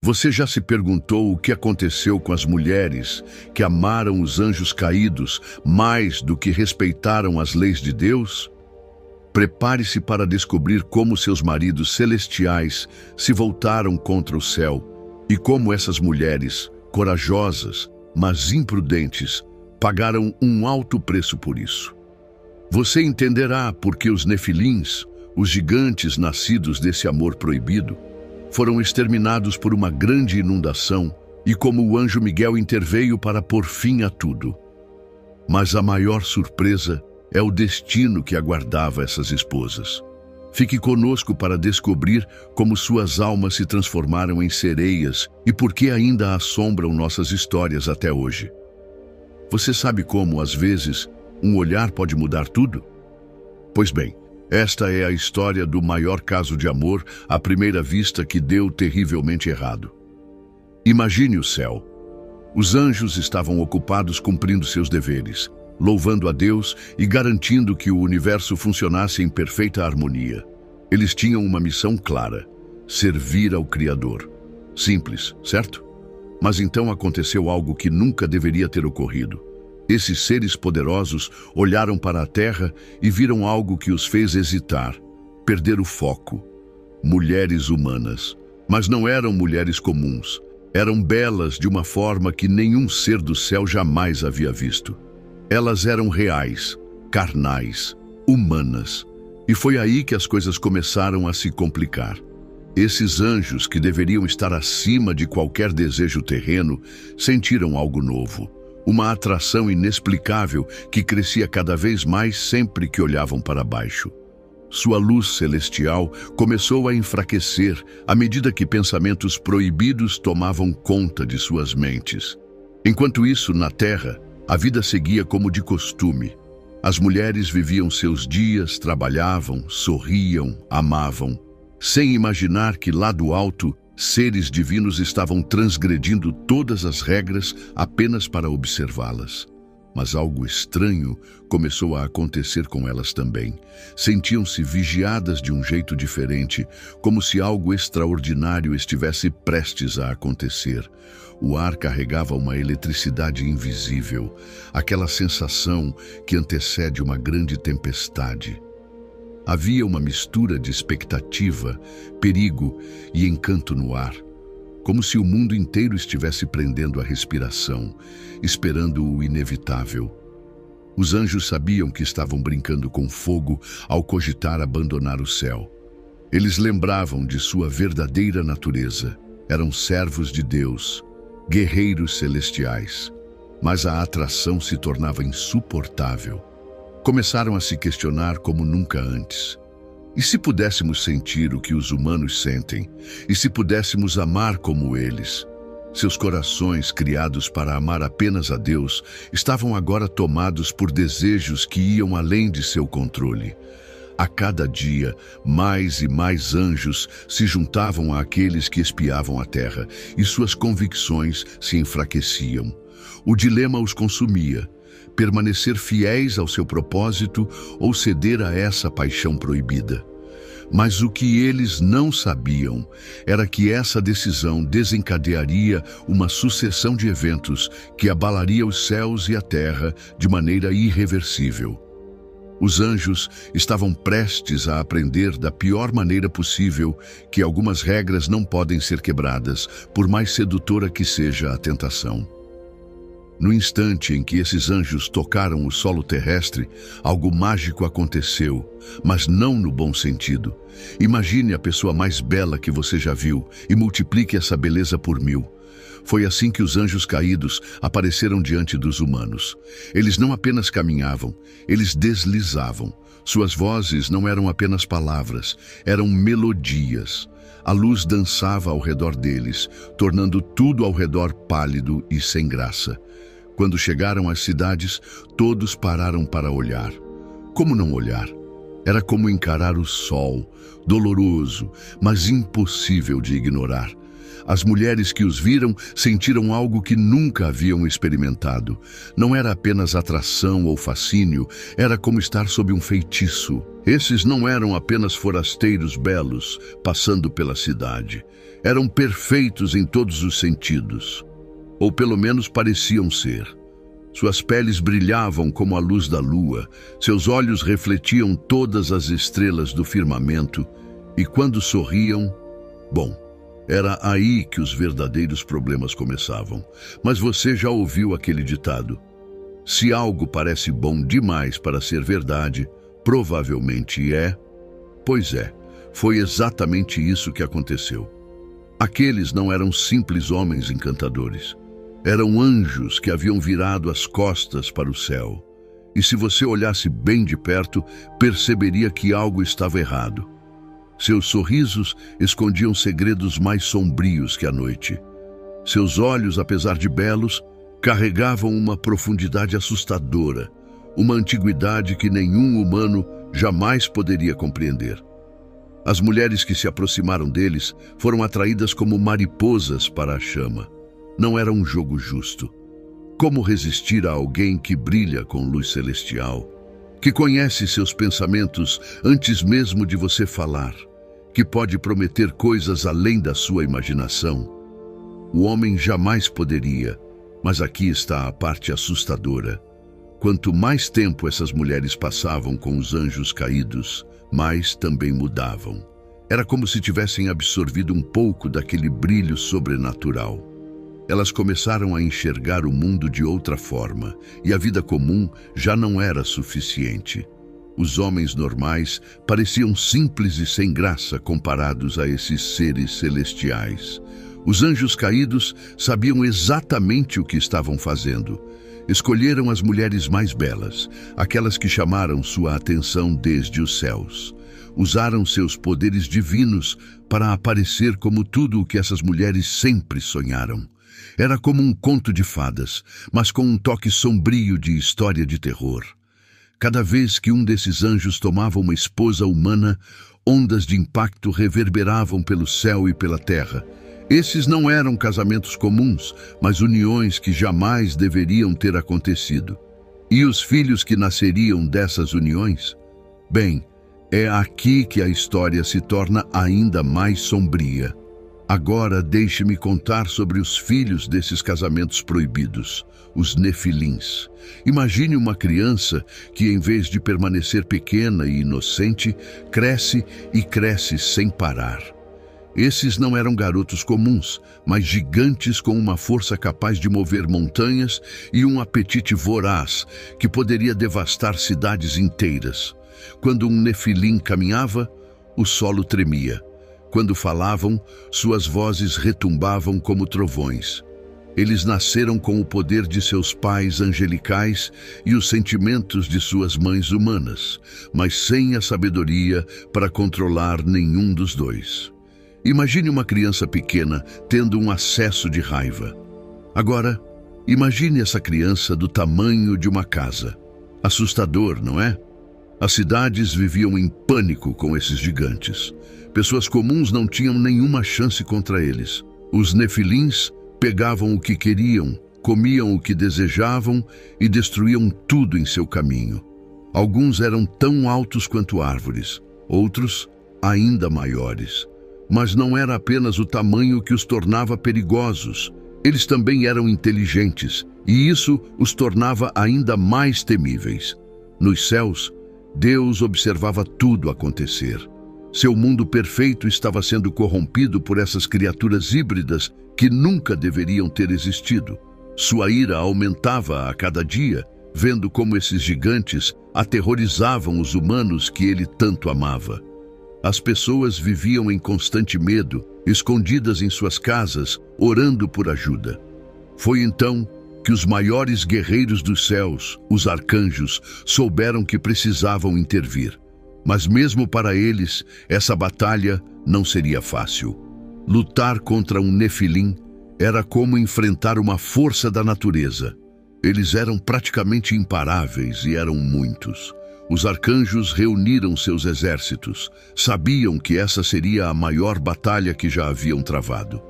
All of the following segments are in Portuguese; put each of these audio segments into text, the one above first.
Você já se perguntou o que aconteceu com as mulheres que amaram os anjos caídos mais do que respeitaram as leis de Deus? Prepare-se para descobrir como seus maridos celestiais se voltaram contra o céu e como essas mulheres, corajosas, mas imprudentes, pagaram um alto preço por isso. Você entenderá por que os nefilins, os gigantes nascidos desse amor proibido, foram exterminados por uma grande inundação e como o anjo Miguel interveio para pôr fim a tudo. Mas a maior surpresa é o destino que aguardava essas esposas. Fique conosco para descobrir como suas almas se transformaram em sereias e por que ainda assombram nossas histórias até hoje. Você sabe como, às vezes, um olhar pode mudar tudo? Pois bem, esta é a história do maior caso de amor à primeira vista que deu terrivelmente errado. Imagine o céu. Os anjos estavam ocupados cumprindo seus deveres, louvando a Deus e garantindo que o universo funcionasse em perfeita harmonia. Eles tinham uma missão clara: servir ao Criador. Simples, certo? Mas então aconteceu algo que nunca deveria ter ocorrido. Esses seres poderosos olharam para a terra e viram algo que os fez hesitar, perder o foco. Mulheres humanas. Mas não eram mulheres comuns. Eram belas de uma forma que nenhum ser do céu jamais havia visto. Elas eram reais, carnais, humanas. E foi aí que as coisas começaram a se complicar. Esses anjos, que deveriam estar acima de qualquer desejo terreno, sentiram algo novo. Uma atração inexplicável que crescia cada vez mais sempre que olhavam para baixo. Sua luz celestial começou a enfraquecer à medida que pensamentos proibidos tomavam conta de suas mentes. Enquanto isso, na terra, a vida seguia como de costume. As mulheres viviam seus dias, trabalhavam, sorriam, amavam, sem imaginar que lá do alto, seres divinos estavam transgredindo todas as regras apenas para observá-las. Mas algo estranho começou a acontecer com elas também. Sentiam-se vigiadas de um jeito diferente, como se algo extraordinário estivesse prestes a acontecer. O ar carregava uma eletricidade invisível, aquela sensação que antecede uma grande tempestade. Havia uma mistura de expectativa, perigo e encanto no ar, como se o mundo inteiro estivesse prendendo a respiração, esperando o inevitável. Os anjos sabiam que estavam brincando com fogo ao cogitar abandonar o céu. Eles lembravam de sua verdadeira natureza. Eram servos de Deus, guerreiros celestiais. Mas a atração se tornava insuportável. Começaram a se questionar como nunca antes. E se pudéssemos sentir o que os humanos sentem? E se pudéssemos amar como eles? Seus corações, criados para amar apenas a Deus, estavam agora tomados por desejos que iam além de seu controle. A cada dia, mais e mais anjos se juntavam àqueles que espiavam a terra, e suas convicções se enfraqueciam. O dilema os consumia: permanecer fiéis ao seu propósito ou ceder a essa paixão proibida. Mas o que eles não sabiam era que essa decisão desencadearia uma sucessão de eventos que abalaria os céus e a terra de maneira irreversível. Os anjos estavam prestes a aprender da pior maneira possível que algumas regras não podem ser quebradas, por mais sedutora que seja a tentação. No instante em que esses anjos tocaram o solo terrestre, algo mágico aconteceu, mas não no bom sentido. Imagine a pessoa mais bela que você já viu e multiplique essa beleza por 1000. Foi assim que os anjos caídos apareceram diante dos humanos. Eles não apenas caminhavam, eles deslizavam. Suas vozes não eram apenas palavras, eram melodias. A luz dançava ao redor deles, tornando tudo ao redor pálido e sem graça. Quando chegaram às cidades, todos pararam para olhar. Como não olhar? Era como encarar o sol, doloroso, mas impossível de ignorar. As mulheres que os viram sentiram algo que nunca haviam experimentado. Não era apenas atração ou fascínio, era como estar sob um feitiço. Esses não eram apenas forasteiros belos passando pela cidade. Eram perfeitos em todos os sentidos. Ou pelo menos pareciam ser. Suas peles brilhavam como a luz da lua, seus olhos refletiam todas as estrelas do firmamento, e quando sorriam, bom, era aí que os verdadeiros problemas começavam. Mas você já ouviu aquele ditado: se algo parece bom demais para ser verdade, provavelmente é. Pois é, foi exatamente isso que aconteceu. Aqueles não eram simples homens encantadores. Eram anjos que haviam virado as costas para o céu. E se você olhasse bem de perto, perceberia que algo estava errado. Seus sorrisos escondiam segredos mais sombrios que a noite. Seus olhos, apesar de belos, carregavam uma profundidade assustadora, uma antiguidade que nenhum humano jamais poderia compreender. As mulheres que se aproximaram deles foram atraídas como mariposas para a chama. Não era um jogo justo. Como resistir a alguém que brilha com luz celestial, que conhece seus pensamentos antes mesmo de você falar, que pode prometer coisas além da sua imaginação? O homem jamais poderia, mas aqui está a parte assustadora. Quanto mais tempo essas mulheres passavam com os anjos caídos, mais também mudavam. Era como se tivessem absorvido um pouco daquele brilho sobrenatural. Elas começaram a enxergar o mundo de outra forma, e a vida comum já não era suficiente. Os homens normais pareciam simples e sem graça comparados a esses seres celestiais. Os anjos caídos sabiam exatamente o que estavam fazendo. Escolheram as mulheres mais belas, aquelas que chamaram sua atenção desde os céus. Usaram seus poderes divinos para aparecer como tudo o que essas mulheres sempre sonharam. Era como um conto de fadas, mas com um toque sombrio de história de terror. Cada vez que um desses anjos tomava uma esposa humana, ondas de impacto reverberavam pelo céu e pela terra. Esses não eram casamentos comuns, mas uniões que jamais deveriam ter acontecido. E os filhos que nasceriam dessas uniões? Bem, é aqui que a história se torna ainda mais sombria. Agora deixe-me contar sobre os filhos desses casamentos proibidos, os nefilins. Imagine uma criança que, em vez de permanecer pequena e inocente, cresce e cresce sem parar. Esses não eram garotos comuns, mas gigantes com uma força capaz de mover montanhas e um apetite voraz que poderia devastar cidades inteiras. Quando um nefilim caminhava, o solo tremia. Quando falavam, suas vozes retumbavam como trovões. Eles nasceram com o poder de seus pais angelicais e os sentimentos de suas mães humanas, mas sem a sabedoria para controlar nenhum dos dois. Imagine uma criança pequena tendo um acesso de raiva. Agora, imagine essa criança do tamanho de uma casa. Assustador, não é? As cidades viviam em pânico com esses gigantes. Pessoas comuns não tinham nenhuma chance contra eles. Os nefilins pegavam o que queriam, comiam o que desejavam e destruíam tudo em seu caminho. Alguns eram tão altos quanto árvores, outros ainda maiores. Mas não era apenas o tamanho que os tornava perigosos. Eles também eram inteligentes, e isso os tornava ainda mais temíveis. Nos céus, Deus observava tudo acontecer. Seu mundo perfeito estava sendo corrompido por essas criaturas híbridas que nunca deveriam ter existido. Sua ira aumentava a cada dia, vendo como esses gigantes aterrorizavam os humanos que ele tanto amava. As pessoas viviam em constante medo, escondidas em suas casas, orando por ajuda. Foi então que os maiores guerreiros dos céus, os arcanjos, souberam que precisavam intervir. Mas mesmo para eles, essa batalha não seria fácil. Lutar contra um nefilim era como enfrentar uma força da natureza. Eles eram praticamente imparáveis e eram muitos. Os arcanjos reuniram seus exércitos. Sabiam que essa seria a maior batalha que já haviam travado.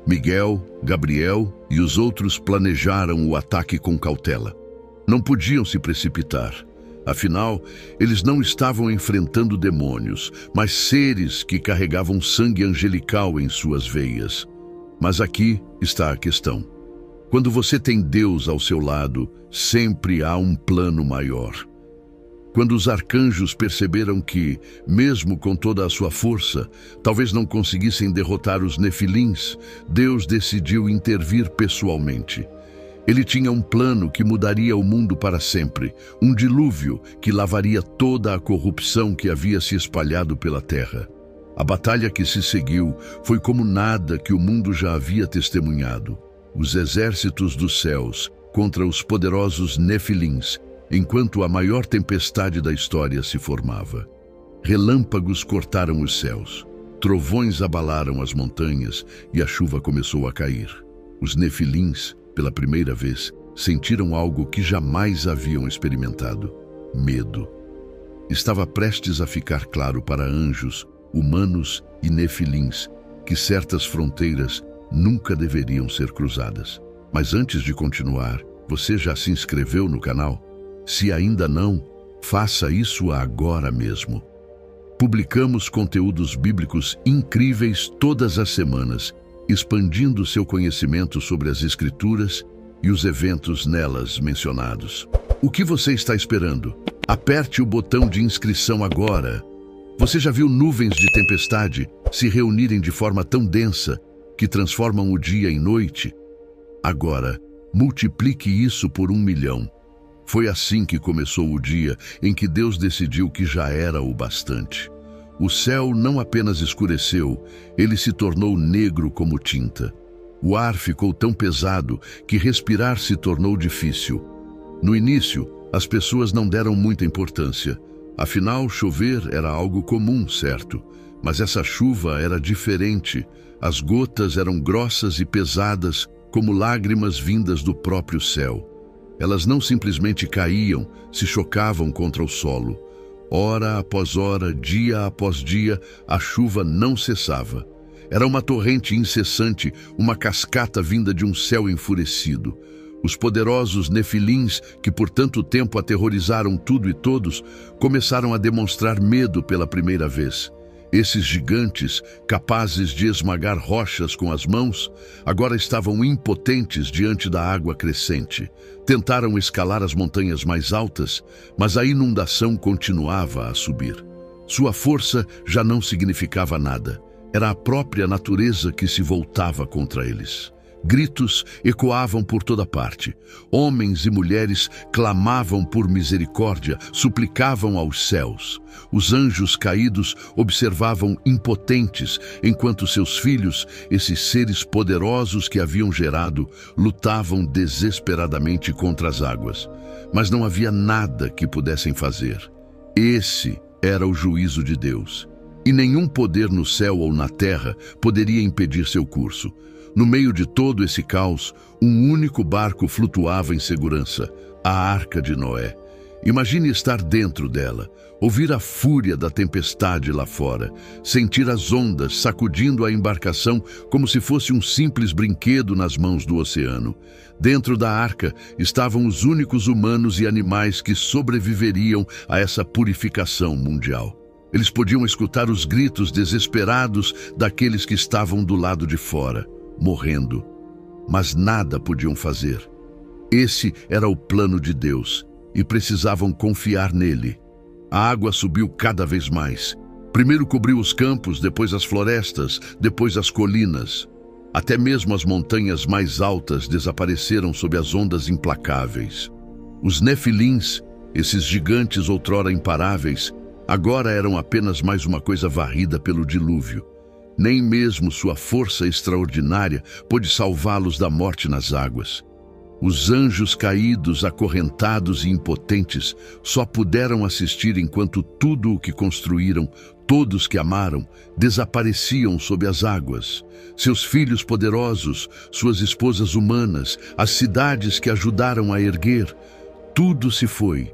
Miguel, Gabriel e os outros planejaram o ataque com cautela. Não podiam se precipitar. Afinal, eles não estavam enfrentando demônios, mas seres que carregavam sangue angelical em suas veias. Mas aqui está a questão. Quando você tem Deus ao seu lado, sempre há um plano maior. Quando os arcanjos perceberam que, mesmo com toda a sua força, talvez não conseguissem derrotar os nefilins, Deus decidiu intervir pessoalmente. Ele tinha um plano que mudaria o mundo para sempre, um dilúvio que lavaria toda a corrupção que havia se espalhado pela terra. A batalha que se seguiu foi como nada que o mundo já havia testemunhado. Os exércitos dos céus contra os poderosos nefilins, enquanto a maior tempestade da história se formava. Relâmpagos cortaram os céus, trovões abalaram as montanhas e a chuva começou a cair. Os nefilins, pela primeira vez, sentiram algo que jamais haviam experimentado: medo. Estava prestes a ficar claro para anjos, humanos e nefilins que certas fronteiras nunca deveriam ser cruzadas. Mas antes de continuar, você já se inscreveu no canal? Se ainda não, faça isso agora mesmo. Publicamos conteúdos bíblicos incríveis todas as semanas, expandindo seu conhecimento sobre as Escrituras e os eventos nelas mencionados. O que você está esperando? Aperte o botão de inscrição agora. Você já viu nuvens de tempestade se reunirem de forma tão densa que transformam o dia em noite? Agora, multiplique isso por 1 milhão. Foi assim que começou o dia em que Deus decidiu que já era o bastante. O céu não apenas escureceu, ele se tornou negro como tinta. O ar ficou tão pesado que respirar se tornou difícil. No início, as pessoas não deram muita importância. Afinal, chover era algo comum, certo? Mas essa chuva era diferente. As gotas eram grossas e pesadas, como lágrimas vindas do próprio céu. Elas não simplesmente caíam, se chocavam contra o solo. Hora após hora, dia após dia, a chuva não cessava. Era uma torrente incessante, uma cascata vinda de um céu enfurecido. Os poderosos nefilins, que por tanto tempo aterrorizaram tudo e todos, começaram a demonstrar medo pela primeira vez. Esses gigantes, capazes de esmagar rochas com as mãos, agora estavam impotentes diante da água crescente. Tentaram escalar as montanhas mais altas, mas a inundação continuava a subir. Sua força já não significava nada. Era a própria natureza que se voltava contra eles. Gritos ecoavam por toda parte. Homens e mulheres clamavam por misericórdia, suplicavam aos céus. Os anjos caídos observavam impotentes, enquanto seus filhos, esses seres poderosos que haviam gerado, lutavam desesperadamente contra as águas. Mas não havia nada que pudessem fazer. Esse era o juízo de Deus. E nenhum poder no céu ou na terra poderia impedir seu curso. No meio de todo esse caos, um único barco flutuava em segurança, a Arca de Noé. Imagine estar dentro dela, ouvir a fúria da tempestade lá fora, sentir as ondas sacudindo a embarcação como se fosse um simples brinquedo nas mãos do oceano. Dentro da arca estavam os únicos humanos e animais que sobreviveriam a essa purificação mundial. Eles podiam escutar os gritos desesperados daqueles que estavam do lado de fora, morrendo, mas nada podiam fazer. Esse era o plano de Deus e precisavam confiar nele. A água subiu cada vez mais. Primeiro cobriu os campos, depois as florestas, depois as colinas. Até mesmo as montanhas mais altas desapareceram sob as ondas implacáveis. Os nefilins, esses gigantes outrora imparáveis, agora eram apenas mais uma coisa varrida pelo dilúvio. Nem mesmo sua força extraordinária pôde salvá-los da morte nas águas. Os anjos caídos, acorrentados e impotentes, só puderam assistir enquanto tudo o que construíram, todos que amaram, desapareciam sob as águas. Seus filhos poderosos, suas esposas humanas, as cidades que ajudaram a erguer, tudo se foi.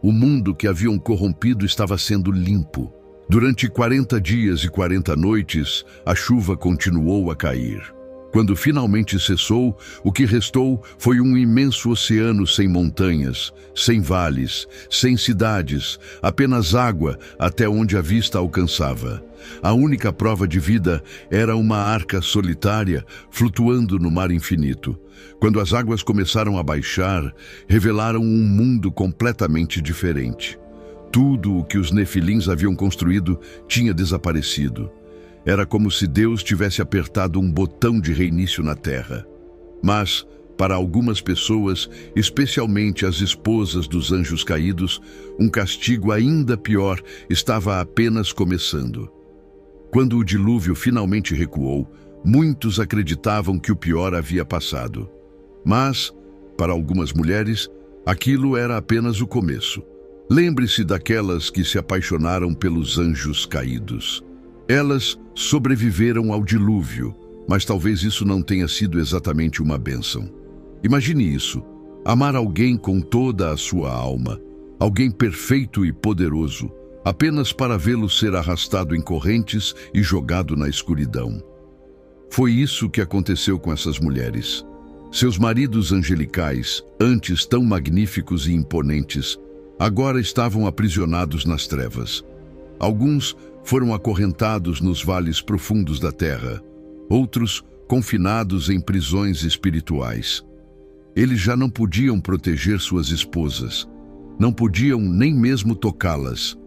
O mundo que haviam corrompido estava sendo limpo. Durante 40 dias e 40 noites, a chuva continuou a cair. Quando finalmente cessou, o que restou foi um imenso oceano sem montanhas, sem vales, sem cidades, apenas água até onde a vista alcançava. A única prova de vida era uma arca solitária flutuando no mar infinito. Quando as águas começaram a baixar, revelaram um mundo completamente diferente. Tudo o que os nefilins haviam construído tinha desaparecido. Era como se Deus tivesse apertado um botão de reinício na terra. Mas, para algumas pessoas, especialmente as esposas dos anjos caídos, um castigo ainda pior estava apenas começando. Quando o dilúvio finalmente recuou, muitos acreditavam que o pior havia passado. Mas, para algumas mulheres, aquilo era apenas o começo. Lembre-se daquelas que se apaixonaram pelos anjos caídos. Elas sobreviveram ao dilúvio, mas talvez isso não tenha sido exatamente uma bênção. Imagine isso: amar alguém com toda a sua alma, alguém perfeito e poderoso, apenas para vê-lo ser arrastado em correntes e jogado na escuridão. Foi isso que aconteceu com essas mulheres. Seus maridos angelicais, antes tão magníficos e imponentes, agora estavam aprisionados nas trevas. Alguns foram acorrentados nos vales profundos da terra, outros confinados em prisões espirituais. Eles já não podiam proteger suas esposas, não podiam nem mesmo tocá-las.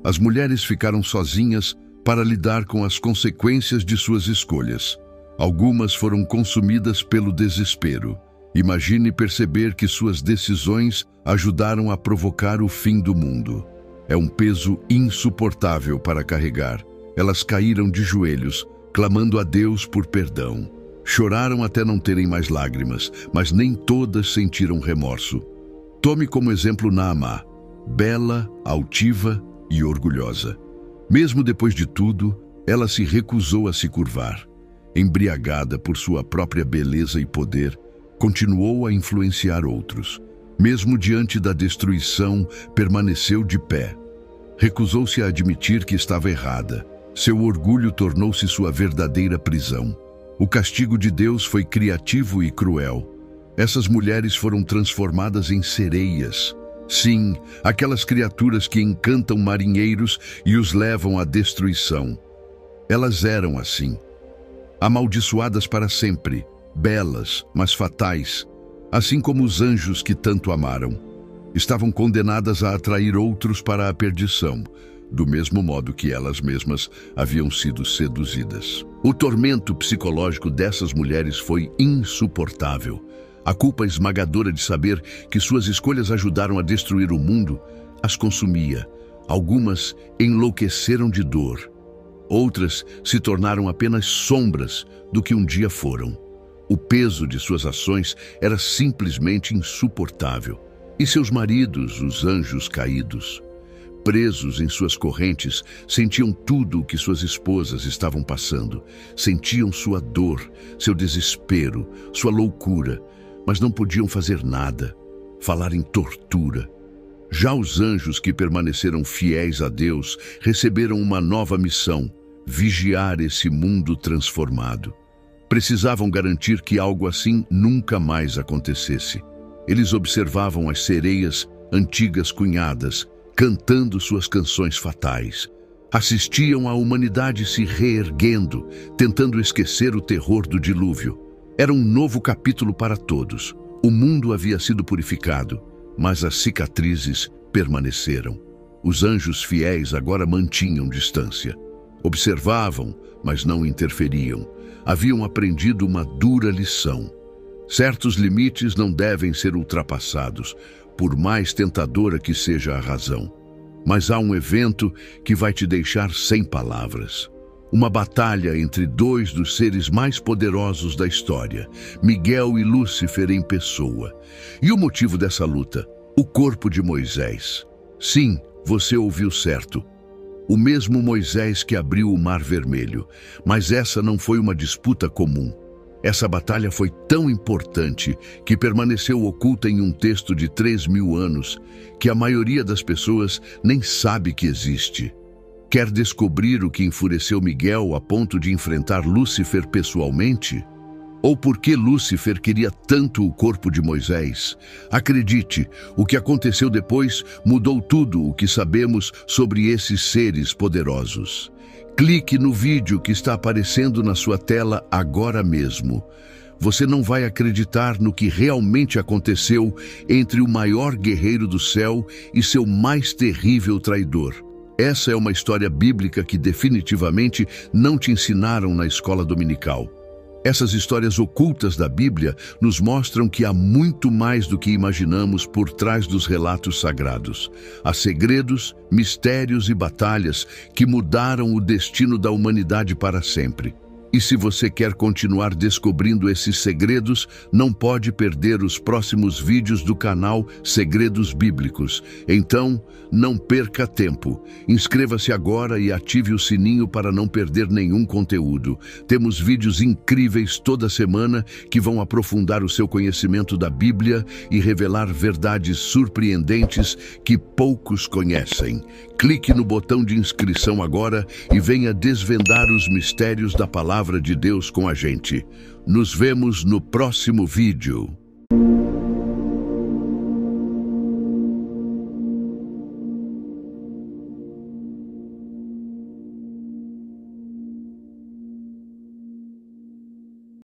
As mulheres ficaram sozinhas para lidar com as consequências de suas escolhas. Algumas foram consumidas pelo desespero. Imagine perceber que suas decisões ajudaram a provocar o fim do mundo. É um peso insuportável para carregar. Elas caíram de joelhos, clamando a Deus por perdão. Choraram até não terem mais lágrimas, mas nem todas sentiram remorso. Tome como exemplo Naamá, bela, altiva e orgulhosa. Mesmo depois de tudo, ela se recusou a se curvar. Embriagada por sua própria beleza e poder, continuou a influenciar outros. Mesmo diante da destruição, permaneceu de pé. Recusou-se a admitir que estava errada. Seu orgulho tornou-se sua verdadeira prisão. O castigo de Deus foi criativo e cruel. Essas mulheres foram transformadas em sereias. Sim, aquelas criaturas que encantam marinheiros e os levam à destruição. Elas eram assim, amaldiçoadas para sempre, belas, mas fatais, assim como os anjos que tanto amaram. Estavam condenadas a atrair outros para a perdição, do mesmo modo que elas mesmas haviam sido seduzidas. O tormento psicológico dessas mulheres foi insuportável. A culpa esmagadora de saber que suas escolhas ajudaram a destruir o mundo as consumia. Algumas enlouqueceram de dor. Outras se tornaram apenas sombras do que um dia foram. O peso de suas ações era simplesmente insuportável. E seus maridos, os anjos caídos, presos em suas correntes, sentiam tudo o que suas esposas estavam passando. Sentiam sua dor, seu desespero, sua loucura, mas não podiam fazer nada. Falar em tortura. Já os anjos que permaneceram fiéis a Deus receberam uma nova missão: vigiar esse mundo transformado. Precisavam garantir que algo assim nunca mais acontecesse. Eles observavam as sereias, antigas cunhadas, cantando suas canções fatais. Assistiam a humanidade se reerguendo, tentando esquecer o terror do dilúvio. Era um novo capítulo para todos. O mundo havia sido purificado, mas as cicatrizes permaneceram. Os anjos fiéis agora mantinham distância. Observavam, mas não interferiam. Haviam aprendido uma dura lição. Certos limites não devem ser ultrapassados, por mais tentadora que seja a razão. Mas há um evento que vai te deixar sem palavras. Uma batalha entre dois dos seres mais poderosos da história, Miguel e Lúcifer em pessoa. E o motivo dessa luta? O corpo de Moisés. Sim, você ouviu certo. O mesmo Moisés que abriu o Mar Vermelho. Mas essa não foi uma disputa comum. Essa batalha foi tão importante que permaneceu oculta em um texto de 3.000 anos que a maioria das pessoas nem sabe que existe. Quer descobrir o que enfureceu Miguel a ponto de enfrentar Lúcifer pessoalmente? Ou por que Lúcifer queria tanto o corpo de Moisés? Acredite, o que aconteceu depois mudou tudo o que sabemos sobre esses seres poderosos. Clique no vídeo que está aparecendo na sua tela agora mesmo. Você não vai acreditar no que realmente aconteceu entre o maior guerreiro do céu e seu mais terrível traidor. Essa é uma história bíblica que definitivamente não te ensinaram na escola dominical. Essas histórias ocultas da Bíblia nos mostram que há muito mais do que imaginamos por trás dos relatos sagrados. Há segredos, mistérios e batalhas que mudaram o destino da humanidade para sempre. E se você quer continuar descobrindo esses segredos, não pode perder os próximos vídeos do canal Segredos Bíblicos. Então, não perca tempo. Inscreva-se agora e ative o sininho para não perder nenhum conteúdo. Temos vídeos incríveis toda semana que vão aprofundar o seu conhecimento da Bíblia e revelar verdades surpreendentes que poucos conhecem. Clique no botão de inscrição agora e venha desvendar os mistérios da Palavra de Deus com a gente. Nos vemos no próximo vídeo.